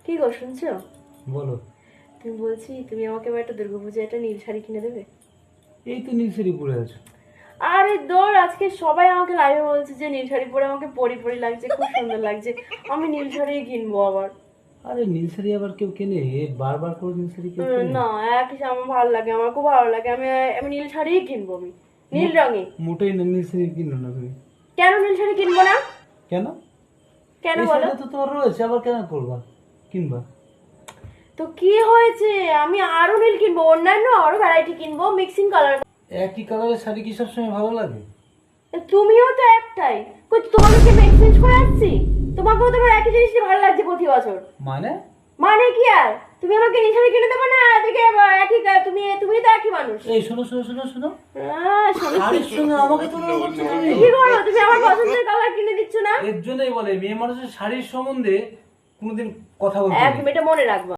কি গো শুনছো? বলো। তুমি বলছি তুমি আমাকে এবার একটা দুর্গাপূজায় একটা নীল শাড়ি কিনে দেবে? এই তো নীল শাড়ি পরে আছো। আরে দৌড়, আজকে সবাই আমাকে লাইভে বলছে যে নীল শাড়ি পরে আমাকে পরি পরি লাগছে, খুব সুন্দর লাগছে। আমি নীল শাড়ি কিনবো আবার। আরে নীল শাড়ি আবার কেউ কেনে? বারবার করে নীল শাড়ি কেউ কেনে? না, একই আমার ভালো লাগে, আমার খুব ভালো লাগে। আমি আমি নীল শাড়িই কিনবো, আমি নীল রঙে। মোটেই না, নীল শাড়ি কিনো না তুমি। কেন নীল শাড়ি কিনবো না? কেন? কেন এই বলো শাড়িটা তো তোমার রয়েছে, আবার কেন করবা কিনবা? তো কি হয়েছে, আমি আরো নীল কিনবো, অন্যান্য আরো ভ্যারাইটি কিনবো, মিক্সিং কালার। একই কালারের শাড়ি কি সবসময় ভালো লাগে? তুমিও তো একটাই, কই তোমাকে কি আমি এক্সচেঞ্জ করে আসছি? তোমাকেও তো আমার একই জিনিসই ভালো লাগছে প্রতি বছর। মানে? মানে কি আর, তুমি আমাকে নীল শাড়ি কিনে দেবো না? এদিকে একই তুমি তুমি তো একই মানুষ। এই শোনো শোনো শোনো শোনো, শোনো। শাড়ির সঙ্গে আমাকে তুলনা করছো তুমি? কি করো তুমি, আমার পছন্দের কালার কিনে দিচ্ছ না? এর জন্যই বলে মেয়ে মানুষের শাড়ির সম্বন্ধে কোনোদিন কথা বলতে একদম, এটা মনে রাখবা।